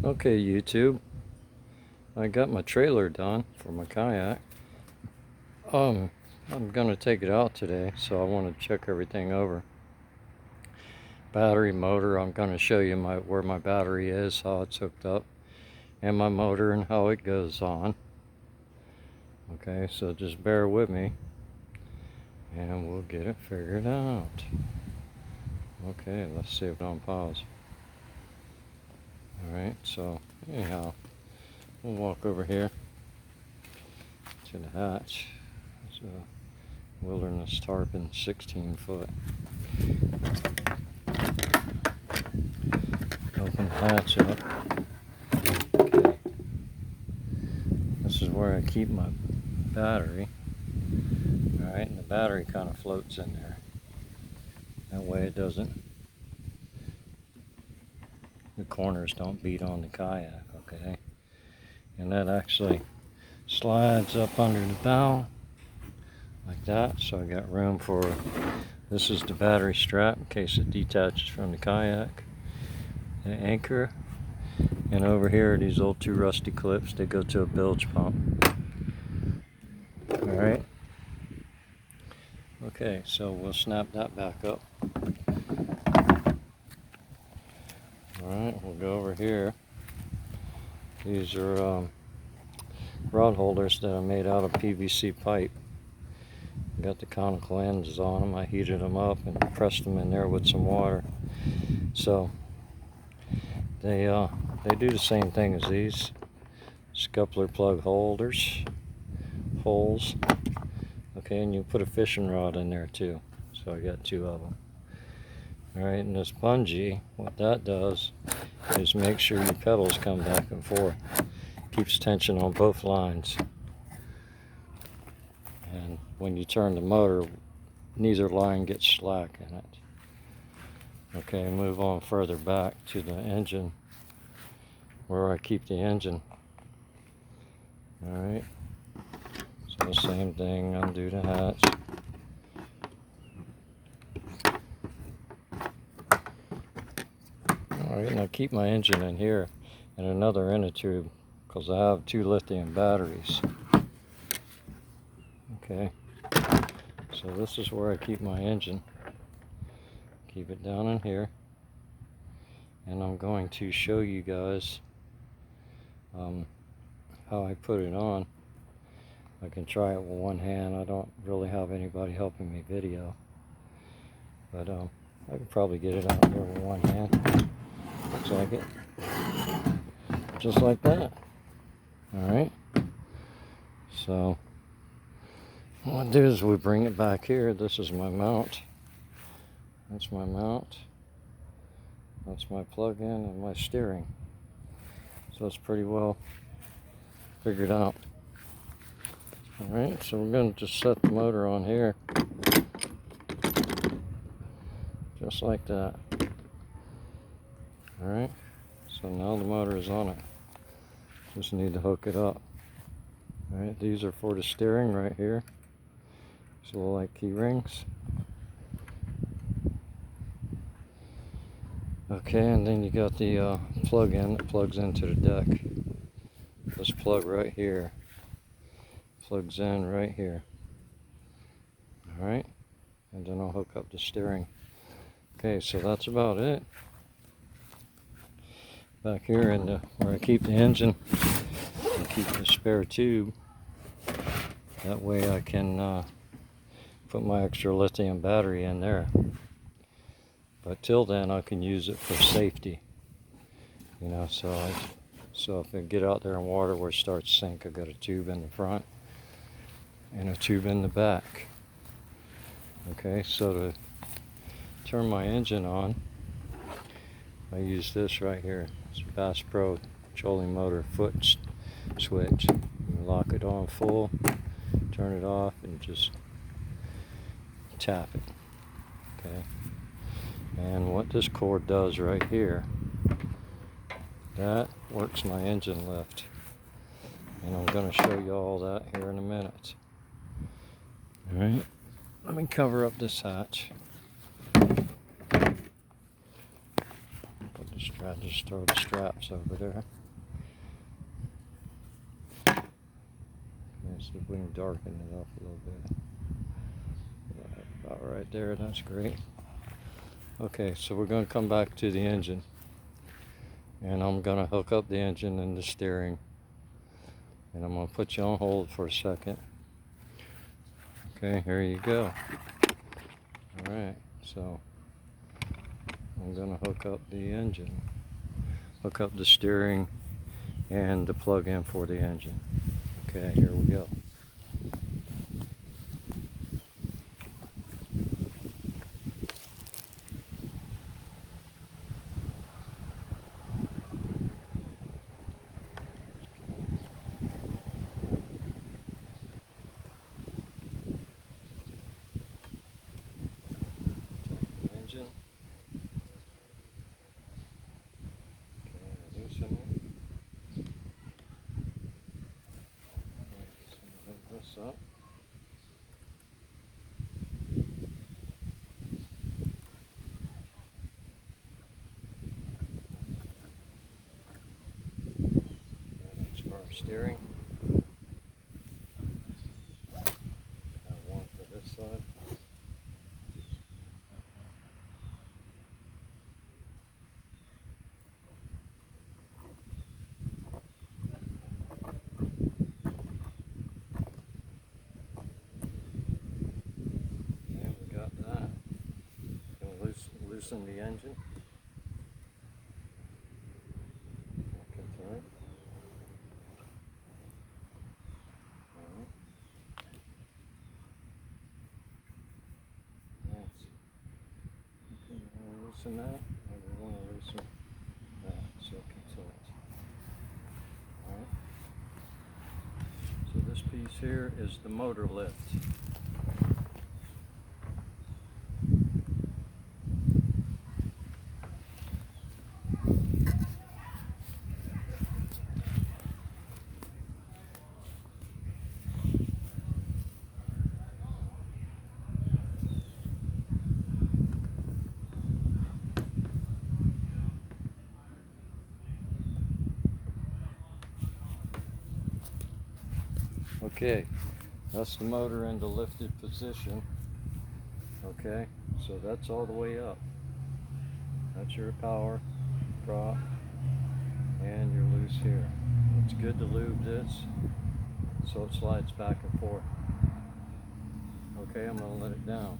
Okay, YouTube, I got my trailer done for my kayak. I'm gonna take it out today, so I want to check everything over. Battery, motor, I'm gonna show you where my battery is, how it's hooked up, and my motor and how it goes on. Okay, so just bear with me and we'll get it figured out. Okay, let's see if I'm on pause. Alright, so anyhow, we'll walk over here to the hatch. It's a wilderness tarpon, 16 foot. Open the hatch up. Okay. This is where I keep my battery. Alright, and the battery kind of floats in there. That way it doesn't, the corners don't beat on the kayak, okay? And that actually slides up under the bow like that, so I got room for, this is the battery strap in case it detaches from the kayak, the anchor, and over here are these old 2 rusty clips. They go to a bilge pump. Alright, okay, so we'll snap that back up. Alright, we'll go over here. These are rod holders that I made out of PVC pipe. Got the conical ends on them. I heated them up and pressed them in there with some water. So they do the same thing as these scuppler plug holes. Okay, and you put a fishing rod in there too. So I got 2 of them. Alright, and this bungee, what that does is make sure your pedals come back and forth. Keeps tension on both lines. And when you turn the motor, neither line gets slack in it. Okay, move on further back to the engine, where I keep the engine. Alright, so the same thing, undo the hatch. Alright, and I keep my engine in here and another inner tube because I have 2 lithium batteries. Okay, so this is where I keep my engine. Keep it down in here, and I'm going to show you guys how I put it on. I can try it with one hand. I don't really have anybody helping me video, but I could probably get it out here with one hand. Looks like it. Just like that. Alright. So what we'll do is we bring it back here. This is my mount. That's my mount. That's my plug-in and my steering. So it's pretty well figured out. Alright, so we're going to just set the motor on here. Just like that. Alright, so now the motor is on it. Just need to hook it up. Alright, these are for the steering right here. So like key rings. Okay, and then you got the plug-in that plugs into the deck. This plug right here plugs in right here. Alright, and then I'll hook up the steering. Okay, so that's about it. Back here in where I keep the engine, I keep the spare tube. That way I can put my extra lithium battery in there. But till then I can use it for safety. You know, so if I get out there in water where it starts to sink, I've got a tube in the front and a tube in the back. Okay, so to turn my engine on, I use this right here. It's a Bass Pro trolling motor foot switch. You lock it on full, turn it off, and just tap it. Okay. And what this cord does right here, that works my engine lift. And I'm going to show you all that here in a minute. Alright, let me cover up this hatch. Put the strap I just throw the straps over there. See if we can darken it up a little bit. About right there, that's great. Okay, so we're going to come back to the engine. And I'm going to hook up the engine and the steering. And I'm going to put you on hold for a second. Okay, here you go. Alright, so I'm going to hook up the engine. Hook up the steering and the plug-in for the engine. Okay, here we go. Engine. Okay, loosen it. Hook this up. That's for our steering. Got one for this side. And we got that. Gonna loosen the engine. Loosen that, and we want to loosen that so it can tilt. Alright. So this piece here is the motor lift. Okay, that's the motor in the lifted position. Okay, so that's all the way up. That's your power prop, and you're loose here. It's good to lube this so it slides back and forth. Okay, I'm going to let it down.